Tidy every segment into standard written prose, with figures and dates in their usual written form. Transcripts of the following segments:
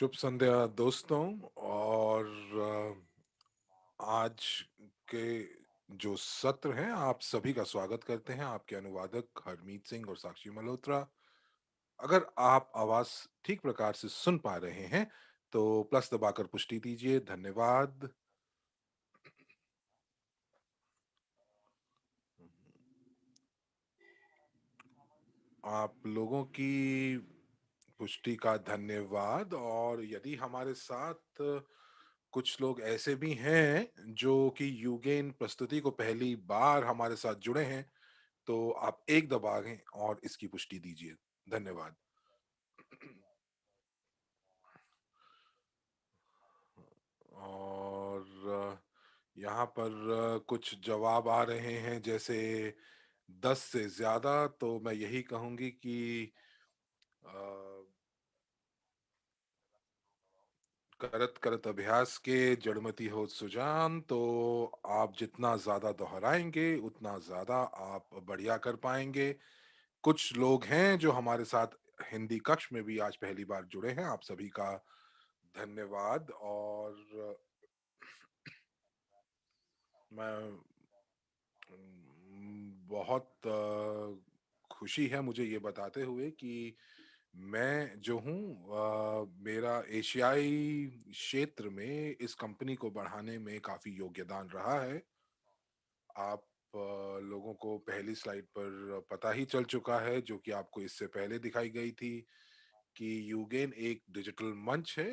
शुभ संध्या दोस्तों। और आज के जो सत्र हैं आप सभी का स्वागत करते हैं। आपके अनुवादक हरमीत सिंह और साक्षी मल्होत्रा। अगर आप आवाज ठीक प्रकार से सुन पा रहे हैं तो प्लस दबाकर पुष्टि दीजिए, धन्यवाद। आप लोगों की पुष्टि का धन्यवाद। और यदि हमारे साथ कुछ लोग ऐसे भी हैं जो कि यूगेन प्रस्तुति को पहली बार हमारे साथ जुड़े हैं तो आप एक दबाएं और इसकी पुष्टि दीजिए, धन्यवाद। और यहाँ पर कुछ जवाब आ रहे हैं जैसे 10 से ज्यादा, तो मैं यही कहूंगी कि अ, करत करत अभ्यास के जड़मति हो सुजान। तो आप जितना ज्यादा दोहराएंगे उतना ज्यादा आप बढ़िया कर पाएंगे। कुछ लोग हैं जो हमारे साथ हिंदी कक्ष में भी आज पहली बार जुड़े हैं, आप सभी का धन्यवाद। और मैं बहुत खुशी है मुझे ये बताते हुए कि मैं जो हूँ मेरा एशियाई क्षेत्र में इस कंपनी को बढ़ाने में काफी योगदान रहा है। आप लोगों को पहली स्लाइड पर पता ही चल चुका है, जो कि आपको इससे पहले दिखाई गई थी, कि यूगेन एक डिजिटल मंच है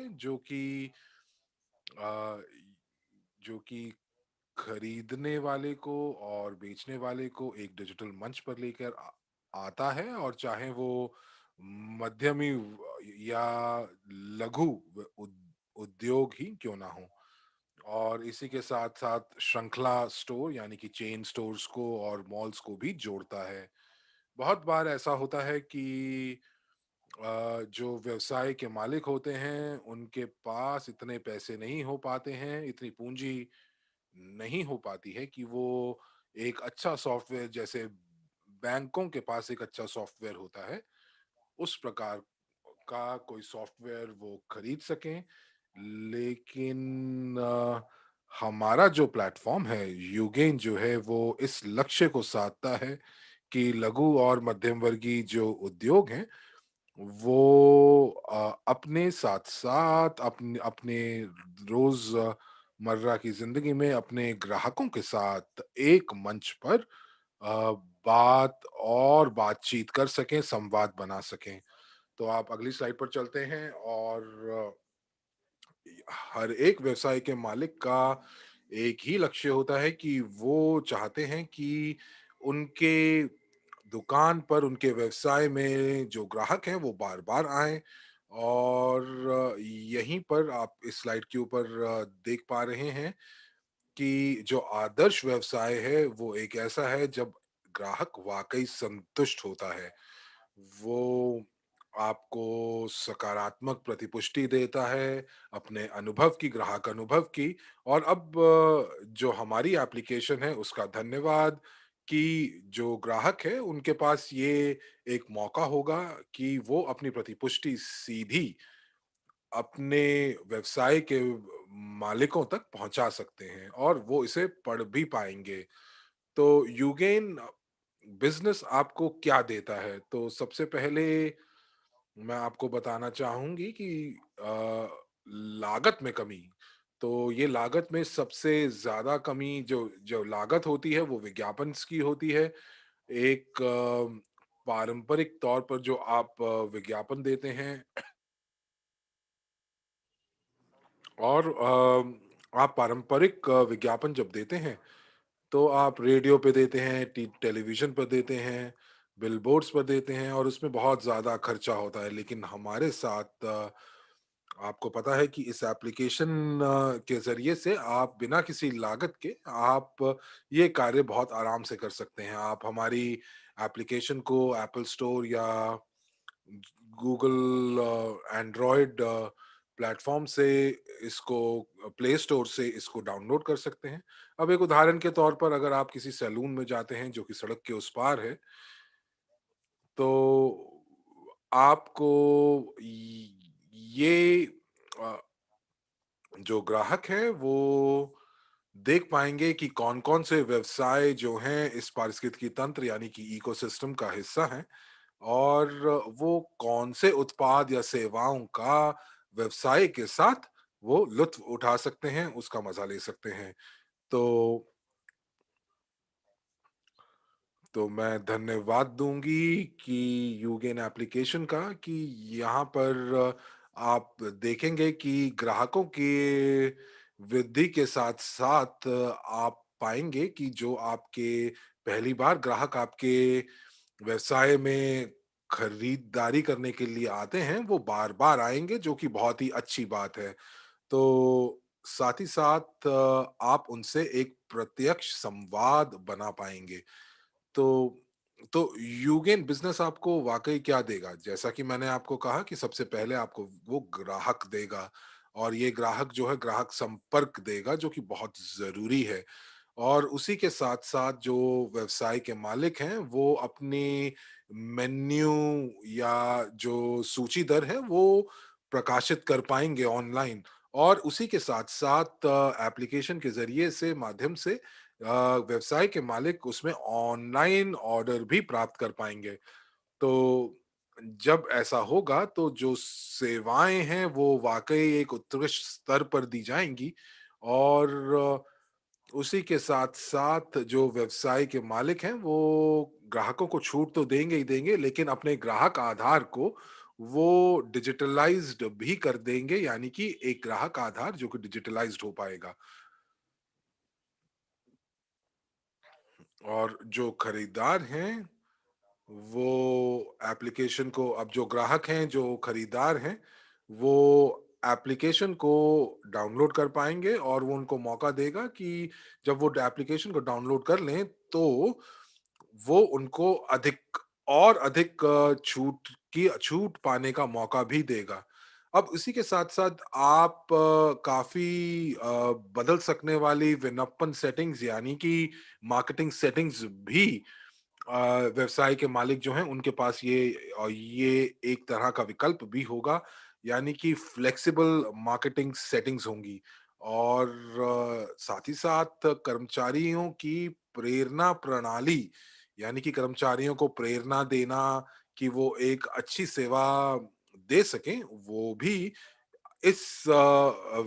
अ, जो कि खरीदने वाले को और बेचने वाले को एक डिजिटल मंच पर लेकर आता है। और चाहे वो मध्यमी या लघु उद्योग ही क्यों ना हो। और इसी के साथ साथ श्रृंखला स्टोर यानी कि चेन स्टोर्स को और मॉल्स को भी जोड़ता है। बहुत बार ऐसा होता है कि जो व्यवसाय के मालिक होते हैं उनके पास इतने पैसे नहीं हो पाते हैं, इतनी पूंजी नहीं हो पाती है कि वो एक अच्छा सॉफ्टवेयर, जैसे बैंकों के पास एक अच्छा सॉफ्टवेयर होता है, उस प्रकार का कोई सॉफ्टवेयर वो खरीद सकें। लेकिन हमारा जो प्लेटफॉर्म है यूगेन जो है वो इस लक्ष्य को साधता है कि लघु और मध्यम वर्गीय जो उद्योग हैं वो अपने साथ-साथ अपने अपने रोज़मर्रा की ज़िंदगी में अपने ग्राहकों के साथ एक मंच पर अ, बातचीत कर सकें, संवाद बना सकें। तो आप अगली स्लाइड पर चलते हैं। और हर एक व्यवसाय के मालिक का एक ही लक्ष्य होता है कि वो चाहते हैं कि उनके दुकान पर, उनके व्यवसाय में जो ग्राहक हैं वो बार-बार आएँ। और यहीं पर आप इस स्लाइड के ऊपर देख पा रहे हैं कि जो आदर्श व्यवसाय है वो एक ऐसा है जब ग्राहक वाक़ई संतुष्ट होता है। वो आपको सकारात्मक प्रतिपुष्टि देता है, अपने अनुभव की, ग्राहक अनुभव की। और अब जो हमारी एप्लीकेशन है उसका धन्यवाद कि जो ग्राहक है उनके पास ये एक मौका होगा कि वो अपनी प्रतिपुष्टि सीधी अपने व्यवसाय के मालिकों तक पहुंचा सकते हैं और वो इसे पढ़ भी पाएंगे। तो यूगेन बिजनेस आपको क्या देता है? तो सबसे पहले मैं आपको बताना चाहूंगी कि अ, लागत में कमी। तो ये लागत में सबसे ज्यादा कमी जो जो लागत होती है वो विज्ञापन की होती है। एक पारंपरिक तौर पर जो आप विज्ञापन देते हैं, और आप पारंपरिक विज्ञापन जब देते हैं तो आप रेडियो पे देते हैं, टेलीविजन पर देते हैं, बिलबोर्ड्स पर देते हैं और उसमें बहुत ज़्यादा खर्चा होता है। लेकिन हमारे साथ आपको पता है कि इस एप्लीकेशन के ज़रिए से आप बिना किसी लागत के आप ये कार्य बहुत आराम से कर सकते हैं। आप हमारी एप्लीकेशन को एप्पल स्टोर या गूगल एंड्रॉयड प्लेटफॉर्म से इसको, प्ले स्टोर से इसको डाउनलोड कर सकते हैं। अब एक उदाहरण के तौर पर अगर आप किसी सैलून में जाते हैं जो कि सड़क के उस पार है, तो आपको ये जो ग्राहक हैं वो देख पाएँगे कि कौन-कौन से व्यवसाय जो हैं इस पारिस्थितिकी तंत्र यानी कि इकोसिस्टम का हिस्सा हैं और वो कौन से उत्पाद या सेवाओं का व्यवसाय के साथ वो लुत्फ़ उठा सकते हैं, उसका मज़ा ले सकते हैं। तो मैं धन्यवाद दूँगी कि यूगेन एप्लीकेशन का कि यहाँ पर आप देखेंगे कि ग्राहकों की वृद्धि के साथ-साथ आप पाएँगे कि जो आपके पहली बार ग्राहक आपके व्यवसाय में खरीदारी करने के लिए आते हैं, वो बार-बार आएँगे जो कि बहुत ही अच्छी बात है। तो साथ ही साथ आप उनसे एक प्रत्यक्ष संवाद बना पाएँगे। तो यूगेन बिज़नेस आपको वाक़ई क्या देगा? जैसा कि मैंने आपको कहा कि सबसे पहले आपको वो ग्राहक देगा और ये ग्राहक जो है ग्राहक संपर्क देगा जो कि बहुत ज़रूरी है। और उसी के साथ-साथ जो व्यवसाय के मालिक हैं, वो अपनी मेन्यू या जो सूची दर है, वो प्रकाशित कर पाएँगे ऑनलाइन और उसी के साथ-साथ एप्लीकेशन के ज़रिए से माध्यम से व्यवसाय के मालिक उसमें ऑनलाइन ऑर्डर भी प्राप्त कर पाएँगे। तो जब ऐसा होगा तो जो सेवाएँ हैं वो वाक़ई एक उत्कृष्ट स्तर पर दी जाएँगी और उसी के साथ-साथ जो व्यवसाय के मालिक हैं वो ग्राहकों को छूट तो देंगे ही देंगे लेकिन अपने ग्राहक आधार को वो डिजिटलाइज़्ड भी कर देंगे यानी कि एक ग्राहक आधार जो कि डिजिटलाइज़्ड हो पाएगा। और जो खरीदार हैं वो एप्लीकेशन को अब जो ग्राहक हैं, जो खरीदार हैं, वो एप्लीकेशन को डाउनलोड कर पाएँगे और वो उनको मौका देगा कि जब वो एप्लीकेशन को डाउनलोड कर लें, तो वो उनको अधिक छूट पाने का मौका भी देगा। अब इसी के साथ-साथ आप काफ़ी बदल सकने वाली विज्ञापन सेटिंग्स यानी कि मार्केटिंग सेटिंग्स भी व्यवसाय के मालिक जो हैं उनके पास ये एक तरह का विकल्प भी होगा यानी कि फ्लेक्सिबल मार्केटिंग सेटिंग्स होंगी और साथ ही साथ कर्मचारियों की प्रेरणा प्रणाली यानी कि कर्मचारियों को प्रेरणा देना कि वो एक अच्छी सेवा दे सकें वो भी इस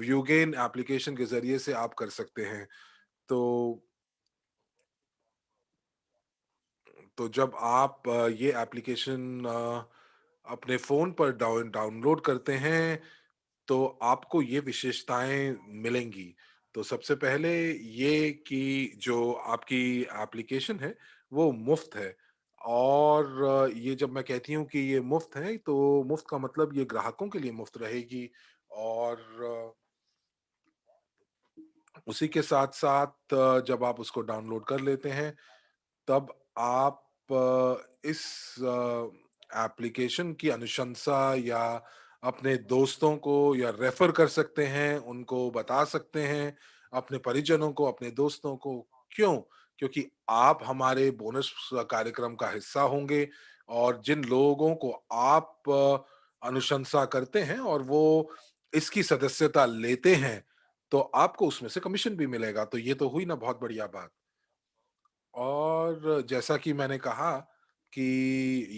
व्यूगेन एप्लीकेशन के जरिए से आप कर सकते हैं तो जब आप ये एप्लीकेशन अपने फ़ोन पर डाउनलोड करते हैं, तो आपको ये विशेषताएँ मिलेंगी। तो सबसे पहले ये कि जो आपकी एप्लीकेशन है, वो मुफ़्त है और ये जब मैं कहती हूँ कि ये मुफ़्त है, तो मुफ़्त का मतलब ये ग्राहकों के लिए मुफ़्त रहेगी और उसी के साथ-साथ जब आप उसको डाउनलोड कर लेते हैं तब आप इस एप्लीकेशन की अनुशंसा या अपने दोस्तों को या रेफर कर सकते हैं, उनको बता सकते हैं, अपने परिजनों को, अपने दोस्तों को। क्यों? क्योंकि आप हमारे बोनस कार्यक्रम का हिस्सा होंगे और जिन लोगों को आप अनुशंसा करते हैं और वो इसकी सदस्यता लेते हैं, तो आपको उसमें से कमीशन भी मिलेगा। तो ये तो हुई ना बहुत बढ़िया बात। और जैसा कि मैंने कहा कि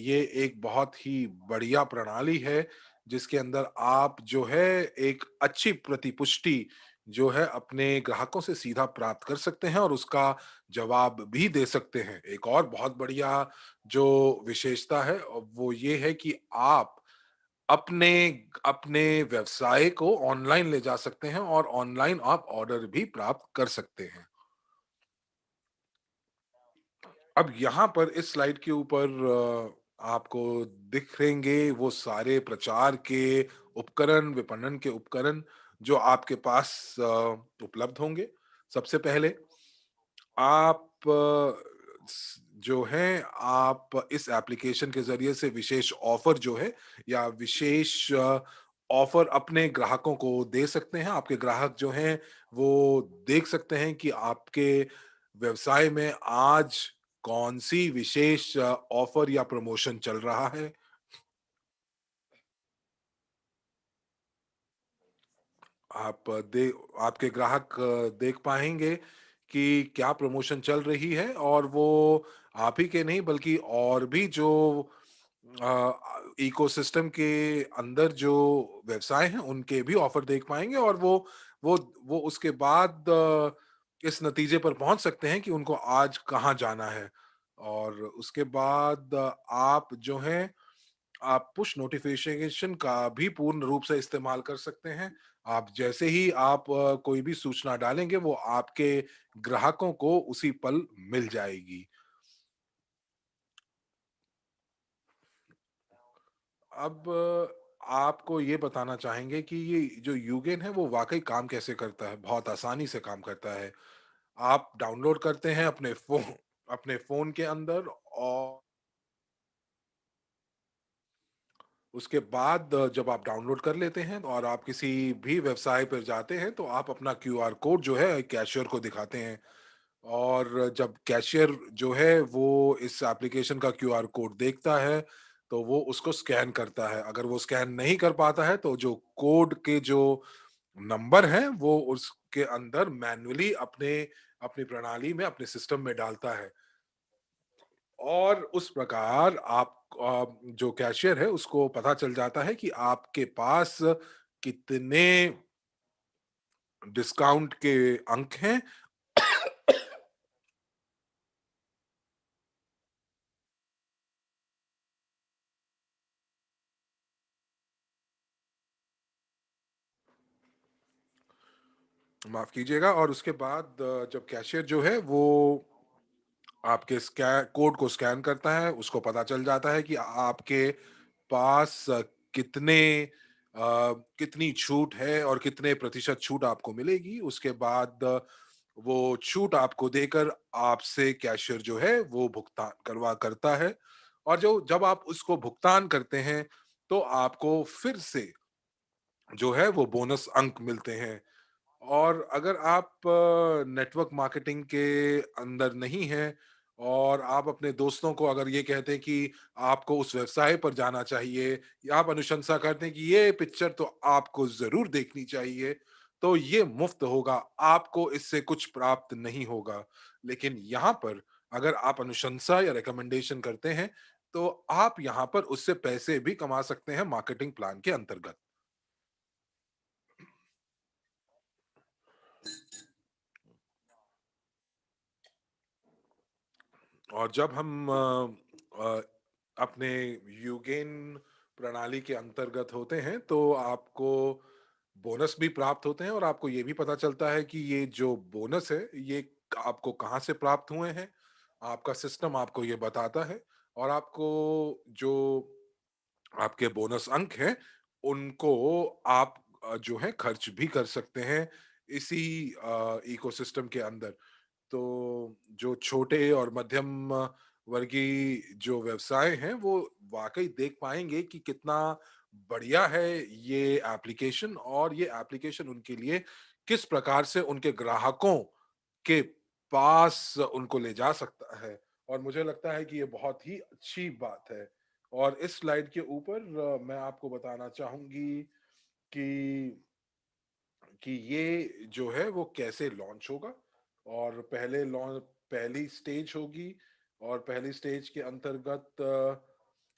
ये एक बहुत ही बढ़िया प्रणाली है, जिसके अंदर आप जो है एक अच्छी प्रतिपुष्टि जो है अपने ग्राहकों से सीधा प्राप्त कर सकते हैं और उसका जवाब भी दे सकते हैं। एक और बहुत बढ़िया जो विशेषता है वो ये है कि आप अपने अपने व्यवसाय को ऑनलाइन ले जा सकते हैं और ऑनलाइन आप ऑर्डर भी प्राप्त कर सकते हैं। अब यहाँ पर इस स्लाइड के ऊपर आपको दिखेंगे वो सारे प्रचार के उपकरण, विपणन के उपकरण जो आपके पास उपलब्ध होंगे। सबसे पहले आप जो हैं आप इस एप्लीकेशन के ज़रिए से विशेष ऑफ़र जो है या विशेष ऑफ़र अपने ग्राहकों को दे सकते हैं। आपके ग्राहक जो हैं वो देख सकते हैं कि आपके व्यवसाय में आज कौन-सी विशेष ऑफ़र या प्रमोशन चल रहा है। आप दे आपके ग्राहक देख पाएँगे कि क्या प्रमोशन चल रही है, और वो आप ही के नहीं बल्कि और भी जो इकोसिस्टम के अंदर जो व्यवसाय हैं उनके भी ऑफर देख पाएँगे, और वो वो उसके बाद इस नतीजे पर पहुँच सकते हैं कि उनको आज कहाँ जाना है। और उसके बाद आप जो हैं, आप पुश नोटिफिकेशन का भी पूर्ण रूप से इस्तेमाल कर सकते हैं। आप जैसे ही आप कोई भी सूचना डालेंगे, वो आपके ग्राहकों को उसी पल मिल जाएगी। अब आपको ये बताना चाहेंगे कि ये जो यूगेन है वो वाक़ई काम कैसे करता है? बहुत आसानी से काम करता है। आप डाउनलोड करते हैं अपने फ़ोन के अंदर, और उसके बाद जब आप डाउनलोड कर लेते हैं और आप किसी भी व्यवसाय पर जाते हैं, तो आप अपना क्यूआर कोड जो है कैशियर को दिखाते हैं। और जब कैशियर जो है वो इस एप्लीकेशन का क्यूआर कोड देखता है, तो वो उसको स्कैन करता है। अगर वो स्कैन नहीं कर पाता है, तो जो कोड के जो नंबर हैं, वो उसके अंदर मैन्युअली अपने अपनी प्रणाली में, अपने सिस्टम में डालता है। और उस प्रकार आप जो कैशियर है उसको पता चल जाता है कि आपके पास कितने डिस्काउंट के अंक हैं। माफ कीजिएगा। और उसके बाद जब कैशियर जो है वो आपके कोड को स्कैन करता है, उसको पता चल जाता है कि आपके पास कितने कितनी छूट है और कितने प्रतिशत छूट आपको मिलेगी। उसके बाद वो छूट आपको देकर आपसे कैशियर जो है वो भुगतान करवा करता है। और जो जब आप उसको भुगतान करते हैं, तो आपको फिर से जो है वो बोनस अंक मिलते हैं। और अगर आप नेटवर्क मार्केटिंग के अंदर नहीं हैं, और आप अपने दोस्तों को अगर ये कहते हैं कि आपको उस व्यवसाय पर जाना चाहिए, या आप अनुशंसा करते हैं कि ये पिक्चर तो आपको ज़रूर देखनी चाहिए, तो ये मुफ़्त होगा, आपको इससे कुछ प्राप्त नहीं होगा। लेकिन यहाँ पर अगर आप अनुशंसा या रिकमेंडेशन करते हैं, तो आप यहाँ पर उससे पैसे भी कमा सकते हैं मार्केटिंग प्लान के अंतर्गत। और जब हम अपने यूगेन प्रणाली के अंतर्गत होते हैं, तो आपको बोनस भी प्राप्त होते हैं, और आपको ये भी पता चलता है कि ये जो बोनस है ये आपको कहाँ से प्राप्त हुए हैं। आपका सिस्टम आपको ये बताता है, और आपको जो आपके बोनस अंक हैं उनको आप जो है खर्च भी कर सकते हैं इसी इकोसिस्टम के अंदर। तो जो छोटे और मध्यम वर्गीय जो व्यवसाय हैं, वो वाक़ई देख पाएँगे कि कितना बढ़िया है ये एप्लीकेशन, और ये एप्लीकेशन उनके लिए किस प्रकार से उनके ग्राहकों के पास उनको ले जा सकता है। और मुझे लगता है कि ये बहुत ही अच्छी बात है। और इस स्लाइड के ऊपर मैं आपको बताना चाहूँगी कि ये जो है वो कैसे लॉन्च होगा। और पहली स्टेज होगी, और पहली स्टेज के अंतर्गत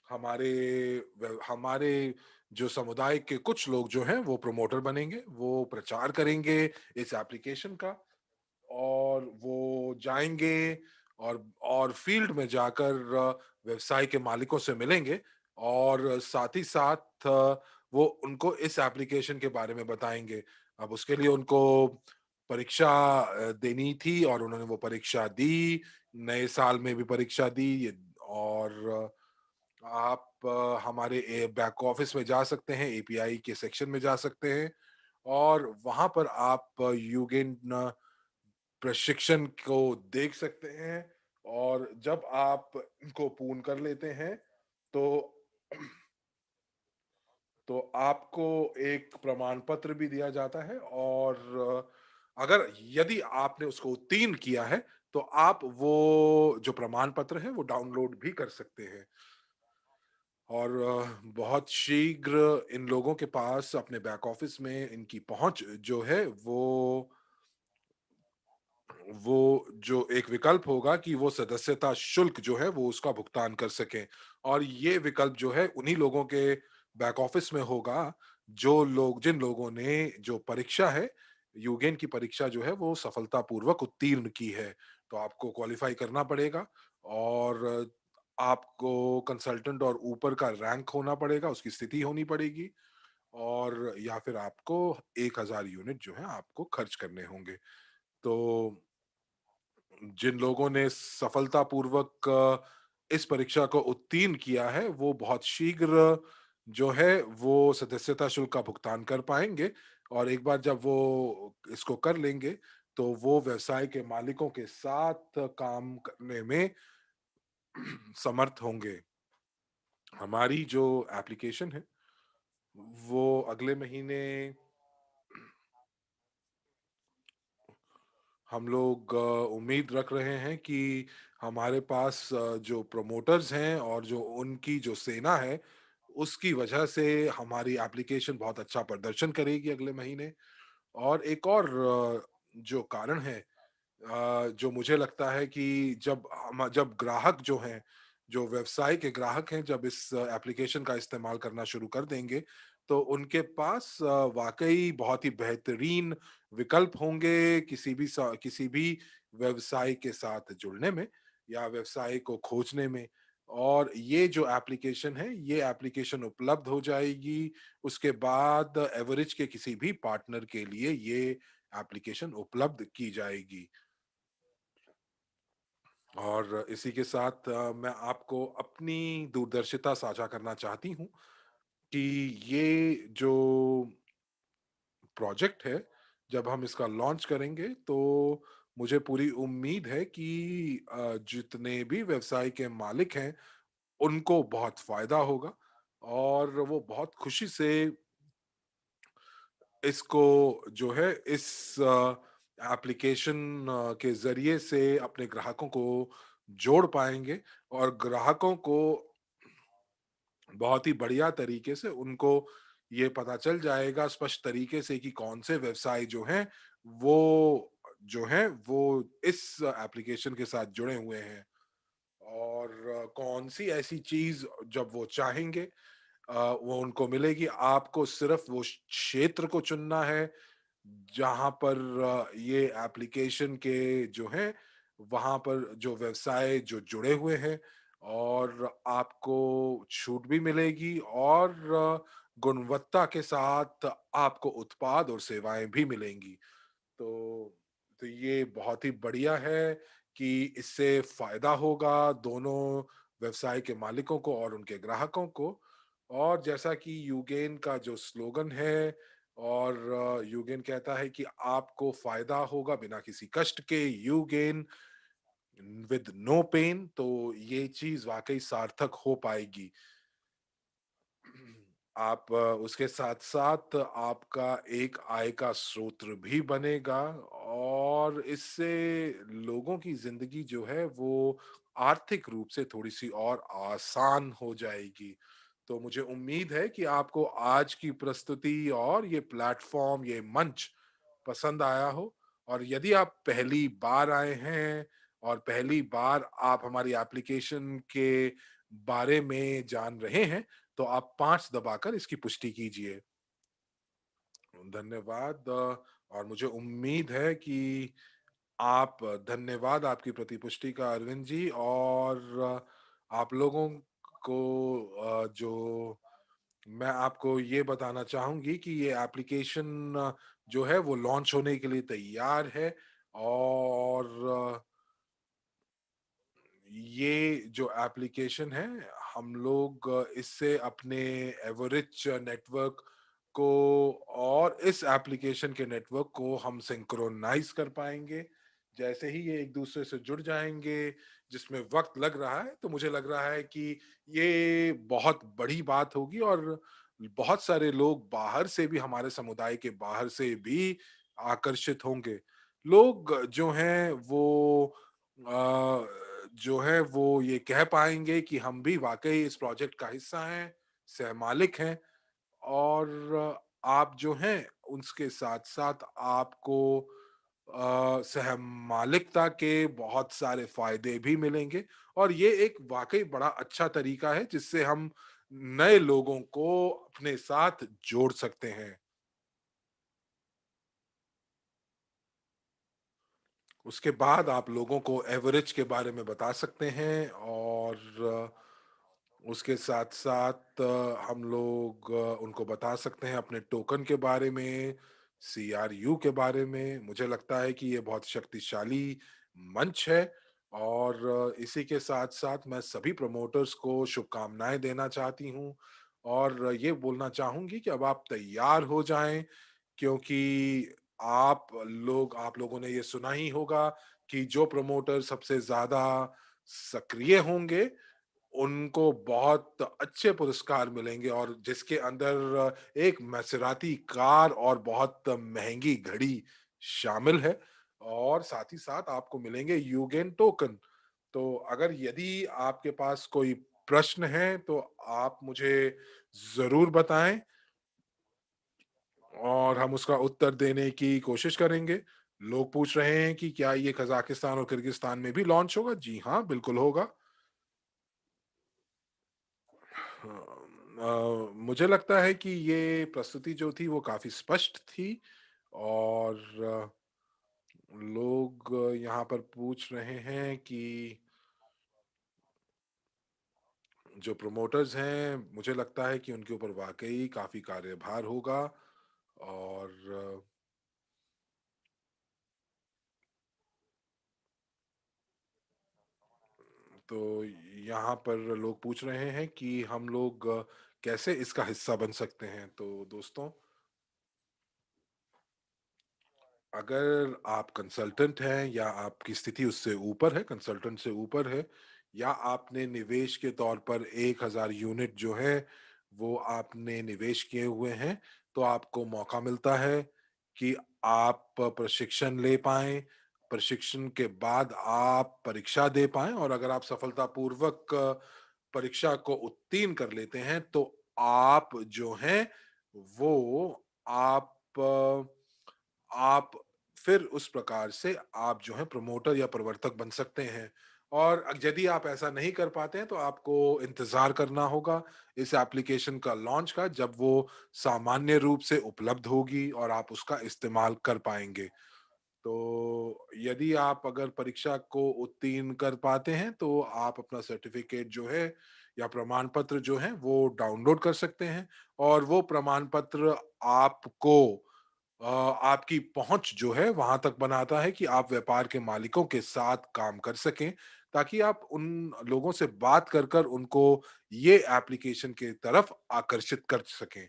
हमारे जो समुदाय के कुछ लोग जो हैं वो प्रमोटर बनेंगे, वो प्रचार करेंगे इस एप्लीकेशन का। और वो जाएंगे और फील्ड में जाकर व्यवसाय के मालिकों से मिलेंगे, और साथ ही साथ वो उनको इस एप्लीकेशन के बारे में बताएंगे। अब उसके लिए उनको परीक्षा देनी थी, और उन्होंने वो परीक्षा दी। नए साल में भी परीक्षा दी और आप हमारे बैक ऑफिस में जा सकते हैं, एपीआई के सेक्शन में जा सकते हैं, और वहां पर आप यूगेन प्रशिक्षण को देख सकते हैं। और जब आप इनको पूर्ण कर लेते हैं, तो तो आपको एक प्रमाण पत्र भी दिया जाता है। और अगर यदि आपने उसको उत्तीर्ण किया है, तो आप वो जो प्रमाण पत्र है वो डाउनलोड भी कर सकते हैं। और बहुत शीघ्र इन लोगों के पास अपने बैक ऑफिस में इनकी पहुंच जो है वो जो एक विकल्प होगा कि वो सदस्यता शुल्क जो है वो उसका भुगतान कर सकें। और ये विकल्प जो है उन्हीं लोगों के बैक ऑफिस में होगा जो लोग जिन लोगों ने जो परीक्षा है, यूगेन की परीक्षा जो है वो सफलतापूर्वक उत्तीर्ण की है। तो आपको क्वालिफाई करना पड़ेगा और आपको कंसल्टेंट और ऊपर का रैंक होना पड़ेगा, उसकी स्थिति होनी पड़ेगी और या फिर आपको 1000 यूनिट जो है आपको खर्च करने होंगे। तो जिन लोगों ने सफलतापूर्वक इस परीक्षा को उत्तीर्ण किया है, वो बहुत शीघ्र जो है वो सदस्यता शुल्क का भुगतान कर पाएँगे और एक बार जब वो इसको कर लेंगे, तो वो व्यवसाय के मालिकों के साथ काम करने में समर्थ होंगे। हमारी जो एप्लीकेशन है, वो अगले महीने हम लोग उम्मीद रख रहे हैं कि हमारे पास जो प्रमोटर्स हैं और जो उनकी जो सेना है, उसकी वजह से हमारी एप्लीकेशन बहुत अच्छा प्रदर्शन करेगी अगले महीने। और एक और जो कारण है जो मुझे लगता है कि जब ग्राहक जो हैं, जो व्यवसाय के ग्राहक हैं, जब इस एप्लीकेशन का इस्तेमाल करना शुरू कर देंगे, तो उनके पास वाक़ई बहुत ही बेहतरीन विकल्प होंगे किसी भी व्यवसाय के साथ जुड़ने में या व्यवसाय को खोजने में। और ये जो एप्लीकेशन है, ये एप्लीकेशन उपलब्ध हो जाएगी, उसके बाद एवरेज के किसी भी पार्टनर के लिए ये एप्लीकेशन उपलब्ध की जाएगी। और इसी के साथ मैं आपको अपनी दूरदर्शिता साझा करना चाहती हूँ कि ये जो प्रोजेक्ट है, जब हम इसका लॉन्च करेंगे तो मुझे पूरी उम्मीद है कि जितने भी व्यवसाय के मालिक हैं, उनको बहुत फ़ायदा होगा और वो बहुत खुशी से इसको जो है इस एप्लीकेशन के ज़रिए से अपने ग्राहकों को जोड़ पाएँगे और ग्राहकों को बहुत ही बढ़िया तरीके से उनको ये पता चल जाएगा स्पष्ट तरीके से कि कौन से व्यवसाय वो इस एप्लीकेशन के साथ जुड़े हुए हैं और कौन सी ऐसी चीज जब वो चाहेंगे वो उनको मिलेगी। आपको सिर्फ वो क्षेत्र को चुनना है जहाँ पर ये एप्लीकेशन के जो हैं, वहाँ पर जो व्यवसाय जो जुड़े हुए हैं और आपको छूट भी मिलेगी और गुणवत्ता के साथ आपको उत्पाद और सेवाएँ भी मिलेंगी। तो ये बहुत ही बढ़िया है कि इससे फ़ायदा होगा दोनों व्यवसाय के मालिकों को और उनके ग्राहकों को। और जैसा कि यूगेन का जो स्लोगन है और यूगेन कहता है कि आपको फ़ायदा होगा बिना किसी कष्ट के, you gain with no pain, तो ये चीज़ वाक़ई सार्थक हो पाएगी। आप उसके साथ-साथ आपका एक आय का स्रोत भी बनेगा और इससे लोगों की ज़िंदगी जो है वो आर्थिक रूप से थोड़ी-सी और आसान हो जाएगी। तो मुझे उम्मीद है कि आपको आज की प्रस्तुति और ये प्लेटफ़ॉर्म, ये मंच पसंद आया हो और यदि आप पहली बार आए हैं और पहली बार आप हमारी एप्लीकेशन के बारे में जान रहे हैं, तो आप 5 दबाकर इसकी पुष्टि कीजिए। धन्यवाद और मुझे उम्मीद है कि धन्यवाद आपकी प्रतिपुष्टि का अरविंद जी और आप लोगों को जो मैं आपको ये बताना चाहूँगी कि ये एप्लीकेशन जो है वो लॉन्च होने के लिए तैयार है और ये जो एप्लीकेशन है, हम लोग इससे अपने एवरेज नेटवर्क को और इस एप्लीकेशन के नेटवर्क को हम सिंक्रोनाइज़ कर पाएँगे। जैसे ही ये एक-दूसरे से जुड़ जाएँगे, जिसमें वक़्त लग रहा है, तो मुझे लग रहा है कि ये बहुत बड़ी बात होगी और बहुत सारे लोग बाहर से भी हमारे समुदाय के बाहर से भी आकर्षित होंगे। लोग जो हैं वो जो है वो ये कह पाएँगे कि हम भी वाक़ई इस प्रोजेक्ट का हिस्सा हैं, सहमालिक हैं और आप जो हैं उसके साथ-साथ आपको सहमालिकता के बहुत सारे फ़ायदे भी मिलेंगे और ये एक वाक़ई बड़ा अच्छा तरीका है जिससे हम नए लोगों को अपने साथ जोड़ सकते हैं। उसके बाद आप लोगों को एवरेज के बारे में बता सकते हैं और उसके साथ-साथ हम लोग उनको बता सकते हैं अपने टोकन के बारे में, सीआरयू के बारे में। मुझे लगता है कि ये बहुत शक्तिशाली मंच है और इसी के साथ-साथ मैं सभी प्रमोटर्स को शुभकामनाएँ देना चाहती हूँ और ये बोलना चाहूँगी कि अब आप तैयार हो जाएँ क्योंकि आप लोगों ने ये सुना ही होगा कि जो प्रमोटर सबसे ज़्यादा सक्रिय होंगे, उनको बहुत अच्छे पुरस्कार मिलेंगे और जिसके अंदर एक मैसेराती कार और बहुत महँगी घड़ी शामिल है और साथ ही साथ आपको मिलेंगे यूगेन टोकन। तो अगर यदि आपके पास कोई प्रश्न है, तो आप मुझे ज़रूर बताएँ और हम उसका उत्तर देने की कोशिश करेंगे। लोग पूछ रहे हैं कि क्या ये कज़ाकिस्तान और किर्गिस्तान में भी लॉन्च होगा? जी हाँ, बिल्कुल होगा। मुझे लगता है कि ये प्रस्तुति जो थी वो काफ़ी स्पष्ट थी और लोग यहाँ पर पूछ रहे हैं कि जो प्रमोटर्स हैं, मुझे लगता है कि उनके ऊपर वाक़ई काफ़ी कार्यभार होगा और तो यहाँ पर लोग पूछ रहे हैं कि हम लोग कैसे इसका हिस्सा बन सकते हैं। तो दोस्तों, अगर आप कंसल्टेंट हैं या आपकी स्थिति उससे ऊपर है, कंसल्टेंट से ऊपर है या आपने निवेश के तौर पर 1000 यूनिट जो है, वो आपने निवेश किए हुए हैं, तो आपको मौका मिलता है कि आप प्रशिक्षण ले पाएँ। प्रशिक्षण के बाद आप परीक्षा दे पाएँ और अगर आप सफलतापूर्वक परीक्षा को उत्तीर्ण कर लेते हैं, तो आप जो हैं, वो आप फिर उस प्रकार से आप जो है प्रमोटर या प्रवर्तक बन सकते हैं और यदि आप ऐसा नहीं कर पाते हैं तो आपको इंतजार करना होगा इस एप्लीकेशन का लॉन्च का जब वो सामान्य रूप से उपलब्ध होगी और आप उसका इस्तेमाल कर पाएंगे तो यदि आप अगर परीक्षा को उत्तीर्ण कर पाते हैं तो आप अपना सर्टिफिकेट जो है या प्रमाण पत्र जो है वो डाउनलोड कर सकते हैं और वो प्रमाण पत्र आपको आपकी पहुंच जो है वहां तक बनाता है कि आप व्यापार के मालिकों के साथ काम कर सकें ताकि आप उन लोगों से बात कर कर उनको ये एप्लीकेशन के तरफ आकर्षित कर सकें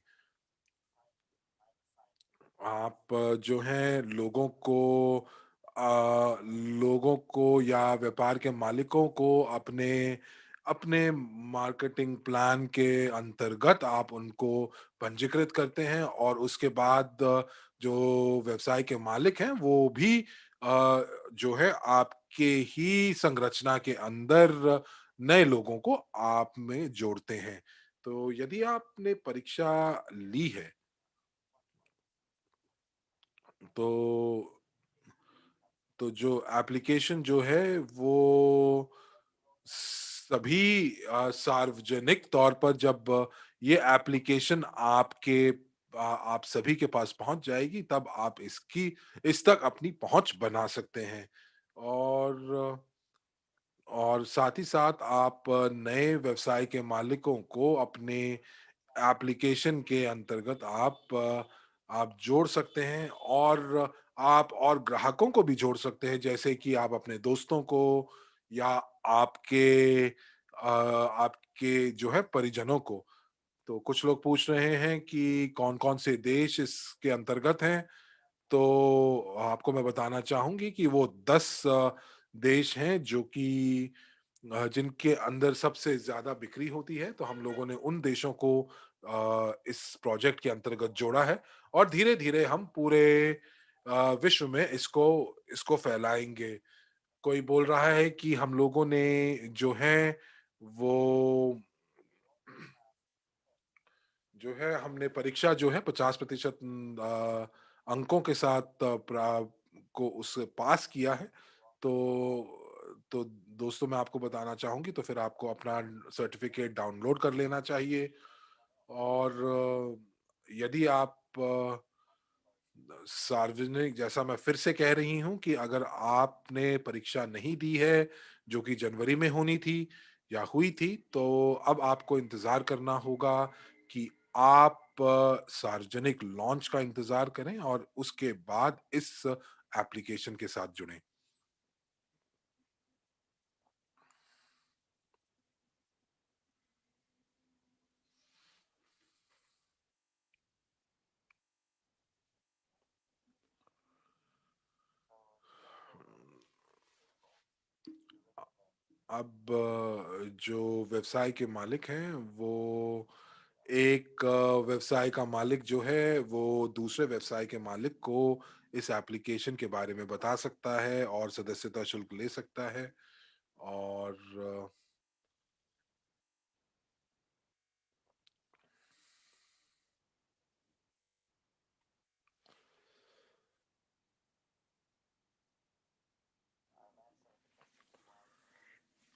आप जो हैं लोगों को या व्यापार के मालिकों को अपने अपने मार्केटिंग प्लान के अंतर्गत आप उनको पंजीकृत करते हैं और उसके बाद जो व्यवसाय के मालिक हैं वो भी जो है आपके ही संरचना के अंदर नए लोगों को आप में जोड़ते हैं। तो यदि आपने परीक्षा ली है तो जो एप्लीकेशन जो है वो सभी सार्वजनिक तौर पर जब ये एप्लीकेशन आप सभी के पास पहुंच जाएगी तब आप इसकी इस तक अपनी पहुंच बना सकते हैं और साथ ही साथ आप नए व्यवसाय के मालिकों को अपने एप्लीकेशन के अंतर्गत आप जोड़ सकते हैं और आप और ग्राहकों को भी जोड़ सकते हैं जैसे कि आप अपने दोस्तों को या आपके जो है परिजनों को। तो कुछ लोग पूछ रहे हैं कि कौन-कौन से देश इसके अंतर्गत हैं, तो आपको मैं बताना चाहूँगी कि वो 10 देश हैं जो कि जिनके अंदर सबसे ज़्यादा बिक्री होती है, तो हम लोगों ने उन देशों को इस प्रोजेक्ट के अंतर्गत जोड़ा है और धीरे-धीरे हम पूरे विश्व में इसको इसको फैलाएँगे। कोई बोल रहा है कि हम लोगों ने जो है वो जो है हमने परीक्षा जो है 50% अंकों के साथ को उस पास किया है। तो दोस्तों मैं आपको बताना चाहूँगी तो फिर आपको अपना सर्टिफ़िकेट डाउनलोड कर लेना चाहिए और यदि आप सार्वजनिक जैसा मैं फिर से कह रही हूँ कि अगर आपने परीक्षा नहीं दी है, जो कि जनवरी में होनी थी या हुई थी, तो अब आपको इंतज़ार करना होगा कि आप सार्वजनिक लॉन्च का इंतज़ार करें और उसके बाद इस एप्लीकेशन के साथ जुड़ें। अब जो व्यवसाय के मालिक हैं, वो एक व्यवसाय का मालिक जो है, वो दूसरे व्यवसाय के मालिक को इस एप्लीकेशन के बारे में बता सकता है और सदस्यता शुल्क ले सकता है और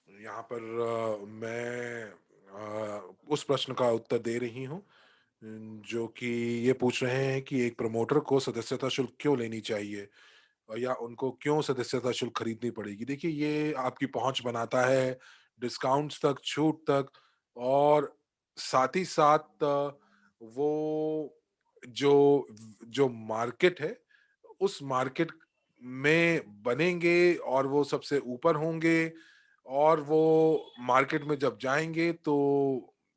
यहाँ पर मैं उस प्रश्न का उत्तर दे रही हूँ जो कि ये पूछ रहे हैं कि एक प्रमोटर को सदस्यता शुल्क क्यों लेनी चाहिए या उनको क्यों सदस्यता शुल्क खरीदनी पड़ेगी। देखिए ये आपकी पहुंच बनाता है डिस्काउंट्स तक, छूट तक और साथ ही साथ वो जो जो मार्केट है उस मार्केट में बनेंगे और वो सबसे ऊपर होंगे और वो मार्केट में जब जाएँगे तो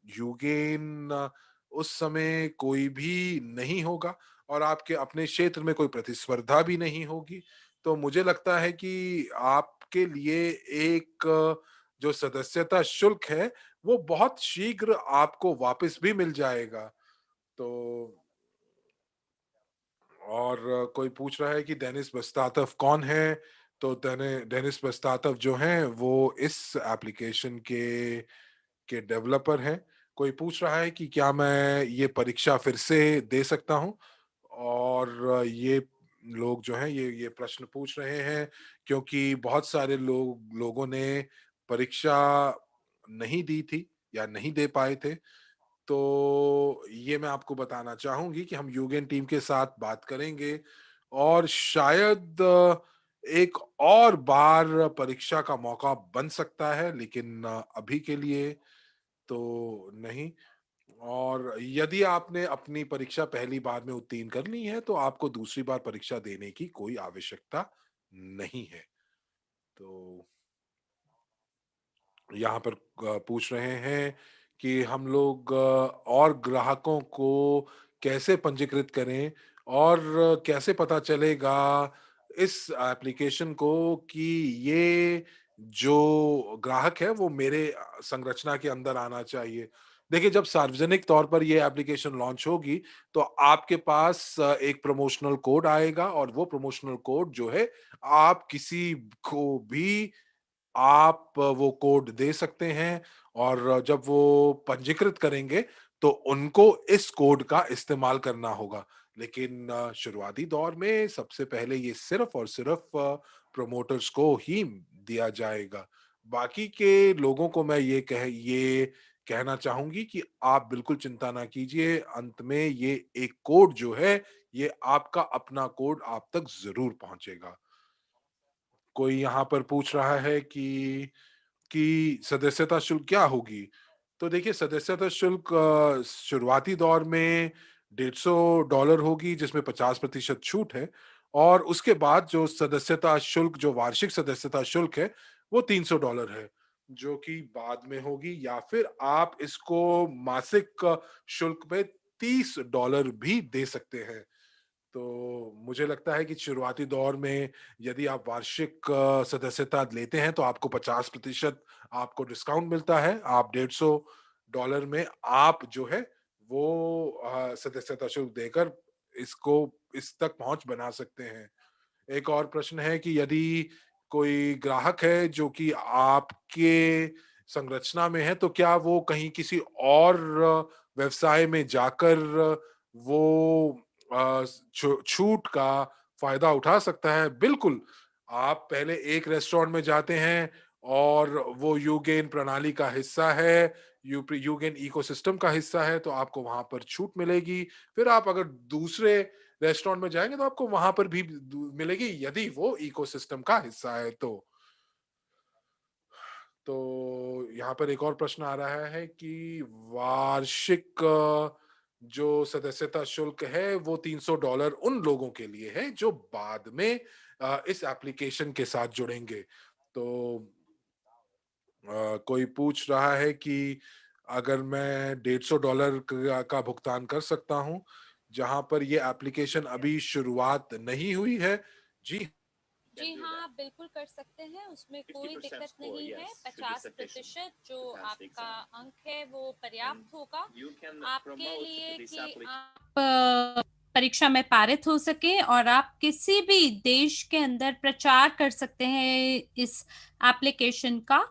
यूगेन उस समय कोई भी नहीं होगा और आपके अपने क्षेत्र में कोई प्रतिस्पर्धा भी नहीं होगी। तो मुझे लगता है कि आपके लिए एक जो सदस्यता शुल्क है, वो बहुत शीघ्र आपको वापस भी मिल जाएगा। तो और कोई पूछ रहा है कि डेनिस बस्तातव कौन है? तो डेनिस बस्तातव जो हैं वो इस एप्लीकेशन के डेवलपर हैं। कोई पूछ रहा है कि क्या मैं ये परीक्षा फिर से दे सकता हूँ? और ये लोग जो हैं ये प्रश्न पूछ रहे हैं क्योंकि बहुत सारे लोगों ने परीक्षा नहीं दी थी या नहीं दे पाए थे। तो ये मैं आपको बताना चाहूँगी कि हम यूगेन टीम के साथ बात करेंगे और शायद एक और बार परीक्षा का मौका बन सकता है, लेकिन अभी के लिए तो नहीं। और यदि आपने अपनी परीक्षा पहली बार में उत्तीर्ण कर ली है, तो आपको दूसरी बार परीक्षा देने की कोई आवश्यकता नहीं है। तो यहाँ पर पूछ रहे हैं कि हम लोग और ग्राहकों को कैसे पंजीकृत करें और कैसे पता चलेगा इस एप्लीकेशन को कि ये जो ग्राहक है वो मेरे संरचना के अंदर आना चाहिए। देखिए जब सार्वजनिक तौर पर ये एप्लीकेशन लॉन्च होगी तो आपके पास एक प्रमोशनल कोड आएगा और वो प्रमोशनल कोड जो है आप किसी को भी आप वो कोड दे सकते हैं और जब वो पंजीकृत करेंगे, तो उनको इस कोड का इस्तेमाल करना होगा। लेकिन शुरुआती दौर में सबसे पहले ये सिर्फ़ और सिर्फ़ प्रमोटर्स को ही दिया जाएगा। बाकी के लोगों को मैं ये कहना चाहूँगी कि आप बिल्कुल चिंता ना कीजिए, अंत में ये एक कोड जो है, ये आपका अपना कोड आप तक ज़रूर पहुँचेगा। कोई यहाँ पर पूछ रहा है कि सदस्यता शुल्क क्या होगी? तो देखिए सदस्यता शुल्क शुरुआती दौर में $150 होगी जिसमें 50% छूट है और उसके बाद जो सदस्यता शुल्क जो वार्षिक सदस्यता शुल्क है, वो $300 है, जो कि बाद में होगी या फिर आप इसको मासिक शुल्क में $30 भी दे सकते हैं। तो मुझे लगता है कि शुरुआती दौर में यदि आप वार्षिक सदस्यता लेते हैं तो आपको 50% आपको डिस्काउंट मिलता है। आप $150 में आप जो है वो सदस्यता शुल्क देकर इसको इस तक पहुँच बना सकते हैं। एक और प्रश्न है कि यदि कोई ग्राहक है जो कि आपके संरचना में है, तो क्या वो कहीं किसी और व्यवसाय में जाकर वो छूट का फ़ायदा उठा सकता है? बिल्कुल, आप पहले एक रेस्टोरेंट में जाते हैं और वो यूगेन प्रणाली का हिस्सा है, यूगेन इकोसिस्टम का हिस्सा है, तो आपको वहाँ पर छूट मिलेगी। फिर आप अगर दूसरे रेस्टोरेंट में जाएँगे तो आपको वहाँ पर भी मिलेगी, यदि वो इकोसिस्टम का हिस्सा है तो। तो यहाँ पर एक और प्रश्न आ रहा है कि वार्षिक जो सदस्यता शुल्क है वो $300 उन लोगों के लिए है जो बाद में इस एप्लीकेशन के साथ जुड़ेंगे। तो कोई पूछ रहा है कि अगर मैं $150 का भुगतान कर सकता हूँ, जहाँ पर ये एप्लीकेशन अभी शुरुआत नहीं हुई है। जी, जी हाँ, आप बिल्कुल कर सकते हैं, उसमें कोई दिक्कत नहीं है। 50% जो आपका अंक है वो पर्याप्त होगा आपके लिए कि आप परीक्षा में पारित हो सके और आप किसी भी देश के अंदर प्रचार कर सकते हैं इस एप्लीकेशन का।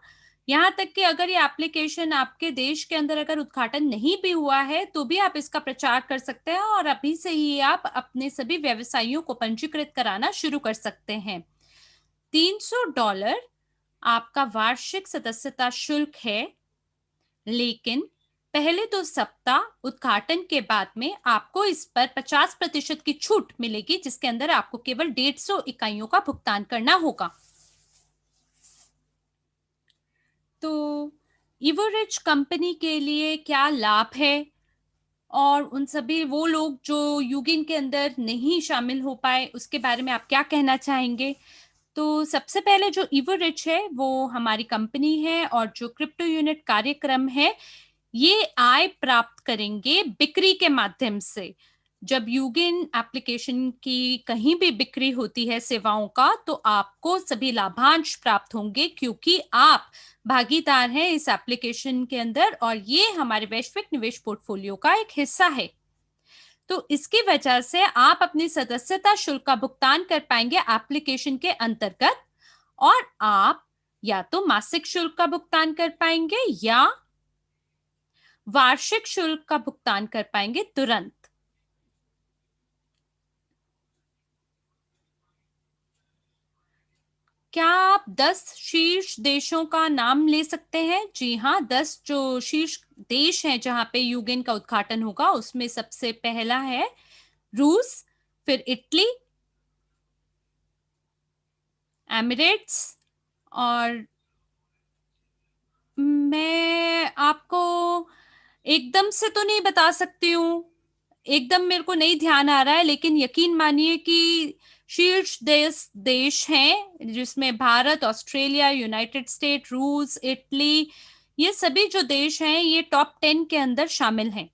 यहाँ तक कि अगर ये एप्लीकेशन आपके देश के अंदर अगर उद्घाटन नहीं भी हुआ है तो भी आप इसका प्रचार कर सकते हैं और अभी से ही आप अपने सभी व्यवसायियों को पंजीकृत कराना शुरू कर सकते हैं। $300 आपका वार्षिक सदस्यता शुल्क है, लेकिन पहले 2 सप्ताह उद्घाटन के बाद में आपको इस पर 50% की छूट मिलेगी, जिसके अंदर आपको केवल 150 इकाइयों का भुगतान करना होगा। तो इवोरिच कंपनी के लिए क्या लाभ है और उन सभी वो लोग जो यूगिन के अंदर नहीं शामिल हो पाए उसके बारे में आप क्या कहना चाहेंगे? तो सबसे पहले जो इवोरिच है वो हमारी कंपनी है और जो क्रिप्टो यूनिट कार्यक्रम है ये आय प्राप्त करेंगे बिक्री के माध्यम से। जब यूगिन एप्लीकेशन की कहीं भी बिक्री होती है सेवाओं का तो आपको सभी लाभांश प्राप्त होंगे क्योंकि आप भागीदार हैं इस एप्लीकेशन के अंदर और ये हमारे वैश्विक निवेश पोर्टफोलियो का एक हिस्सा है। तो इसकी वजह से आप अपनी सदस्यता शुल्क का भुगतान कर पाएंगे एप्लीकेशन के अंतर्गत और आप या तो मासिक शुल्क का भुगतान कर पाएंगे या वार्षिक शुल्क का भुगतान कर पाएंगे तुरंत। क्या आप 10 शीर्ष देशों का नाम ले सकते हैं? जी हाँ, 10 जो शीर्ष देश हैं जहां पे यूगेन का उद्घाटन होगा उसमें सबसे पहला है रूस, फिर इटली, एमिरेट्स और मैं आपको एकदम से तो नहीं बता सकती हूँ, एकदम मेरे को नहीं ध्यान आ रहा है, लेकिन यकीन मानिए कि शीर्ष देश हैं जिसमें भारत, ऑस्ट्रेलिया, यूनाइटेड स्टेट, रूस, इटली, ये सभी जो देश हैं ये टॉप 10 के अंदर शामिल हैं।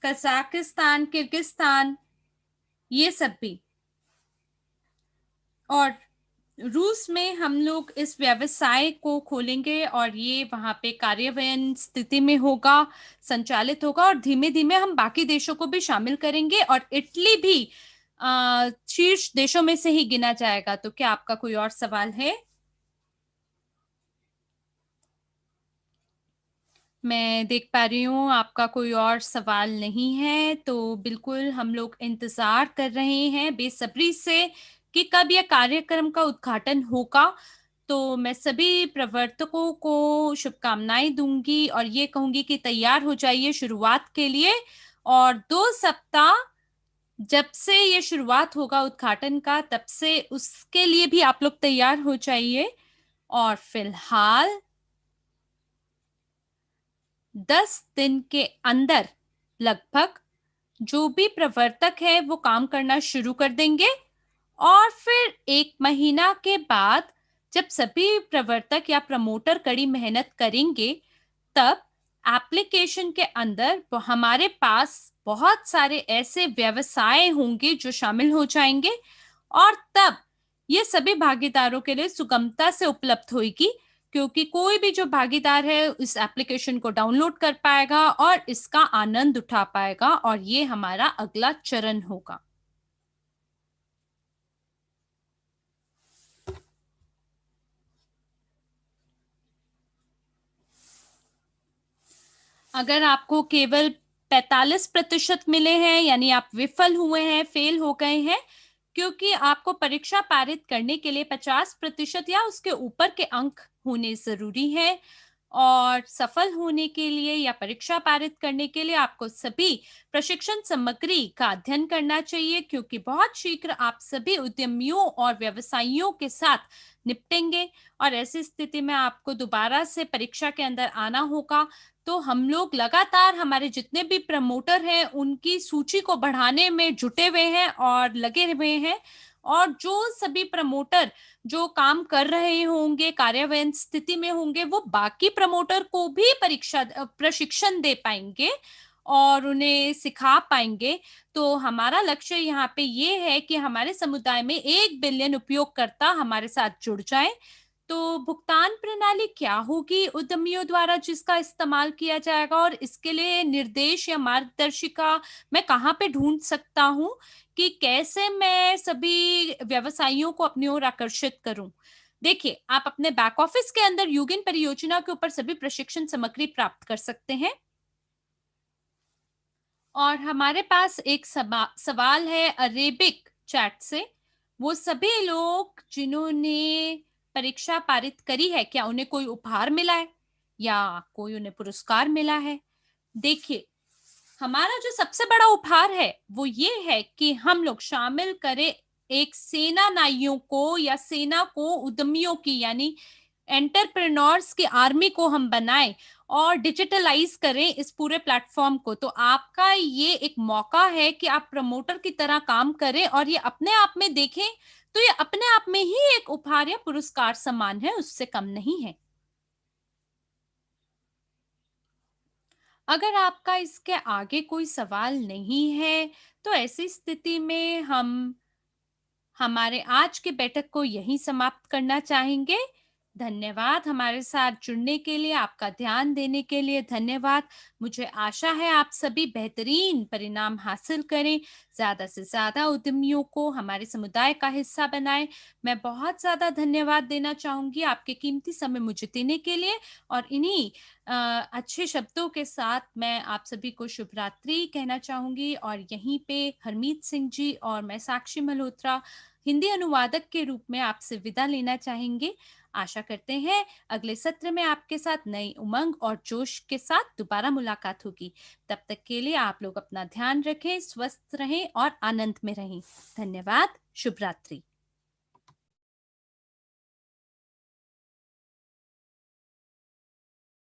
कजाकिस्तान, किर्गिस्तान, ये सब भी। और रूस में हम लोग इस व्यवसाय को खोलेंगे और ये वहां पे कार्यान्वयन स्थिति में होगा, संचालित होगा और धीमे धीमे हम बाकी देशों को भी शामिल करेंगे और इटली भी शीर्ष देशों में से ही गिना जाएगा। तो क्या आपका कोई और सवाल है? मैं देख पा रही हूँ आपका कोई और सवाल नहीं है, तो बिल्कुल हम लोग इंतजार कर रहे हैं बेसब्री से कि कब यह कार्यक्रम का उद्घाटन होगा। तो मैं सभी प्रवर्तकों को शुभकामनाएं दूंगी और ये कहूंगी कि तैयार हो जाइए शुरुआत के लिए। और 2 सप्ताह जब से ये शुरुआत होगा उद्घाटन का तब से उसके लिए भी आप लोग तैयार हो जाइए। और फिलहाल 10 दिन के अंदर लगभग जो भी प्रवर्तक है वो काम करना शुरू कर देंगे और फिर 1 महीना के बाद जब सभी प्रवर्तक या प्रमोटर कड़ी मेहनत करेंगे तब एप्लीकेशन के अंदर हमारे पास बहुत सारे ऐसे व्यवसाय होंगे जो शामिल हो जाएंगे और तब ये सभी भागीदारों के लिए सुगमता से उपलब्ध होगी क्योंकि कोई भी जो भागीदार है इस एप्लीकेशन को डाउनलोड कर पाएगा और इसका आनंद उठा पाएगा और ये हमारा अगला चरण होगा। अगर आपको केवल 45% मिले हैं, यानी आप विफल हुए हैं, फेल हो गए हैं, क्योंकि आपको परीक्षा पारित करने के लिए 50% या उसके ऊपर के अंक होने ज़रूरी हैं। और सफल होने के लिए या परीक्षा पारित करने के लिए आपको सभी प्रशिक्षण सामग्री का अध्ययन करना चाहिए, क्योंकि बहुत शीघ्र आप सभी उद्यमियों और व्यवसायियों के साथ निपटेंगे। और ऐसी स्थिति में आपको दोबारा से परीक्षा के अंदर आना होगा। तो हम लोग लगातार, हमारे जितने भी प्रमोटर हैं, उनकी सूची को बढ़ाने में जुटे हुए हैं और लगे हुए हैं। और जो सभी प्रमोटर जो काम कर रहे होंगे, कार्यान्वयन स्थिति में होंगे, वो बाकी प्रमोटर को भी प्रशिक्षण दे पाएंगे और उन्हें सिखा पाएंगे। तो हमारा लक्ष्य यहाँ पे ये है कि हमारे समुदाय में 1 बिलियन उपयोगकर्ता हमारे साथ जुड़ जाए। तो भुगतान प्रणाली क्या होगी उद्यमियों द्वारा जिसका इस्तेमाल किया जाएगा, और इसके लिए निर्देश या मार्गदर्शिका मैं कहाँ पे ढूंढ सकता हूँ कि कैसे मैं सभी व्यवसायियों को अपनी ओर आकर्षित करूं? देखिए, आप अपने बैक ऑफिस के अंदर युगिन परियोजना के ऊपर सभी प्रशिक्षण सामग्री प्राप्त कर सकते हैं। और हमारे पास एक सवाल है अरेबिक चैट से। वो सभी लोग जिन्होंने परीक्षा पारित करी है, क्या उन्हें कोई उपहार मिला है या कोई उन्हें पुरस्कार मिला है? देखिए, हमारा जो सबसे बड़ा उपहार है वो ये है कि हम लोग शामिल करें एक सेना नाइयों को या सेना को उद्यमियों की, यानी एंटरप्रेन्योर्स की आर्मी को हम बनाएं और डिजिटलाइज करें इस पूरे प्लेटफॉर्म को। तो आपका ये एक मौका है कि आप प्रमोटर की तरह काम करें और ये अपने आप में देखें, तो ये अपने आप में ही एक उपहार या पुरस्कार समान है, उससे कम नहीं है। अगर आपका इसके आगे कोई सवाल नहीं है, तो ऐसी स्थिति में हम हमारे आज के बैठक को यहीं समाप्त करना चाहेंगे। धन्यवाद हमारे साथ जुड़ने के लिए, आपका ध्यान देने के लिए धन्यवाद। मुझे आशा है आप सभी बेहतरीन परिणाम हासिल करें, ज़्यादा से ज़्यादा उद्यमियों को हमारे समुदाय का हिस्सा बनाएं। मैं बहुत ज़्यादा धन्यवाद देना चाहूँगी आपके कीमती समय मुझे देने के लिए। और इन्हीं अच्छे शब्दों के साथ मैं आप सभी को शुभ रात्रि कहना चाहूँगी, और यहीं पे हरमीत सिंह जी और मैं साक्षी मल्होत्रा हिंदी अनुवादक के रूप में आपसे विदा लेना चाहेंगे। आशा करते हैं अगले सत्र में आपके साथ नई उमंग और जोश के साथ दोबारा मुलाकात होगी। तब तक के लिए आप लोग अपना ध्यान रखें, स्वस्थ रहें और आनंद में रहें। धन्यवाद। शुभ रात्रि।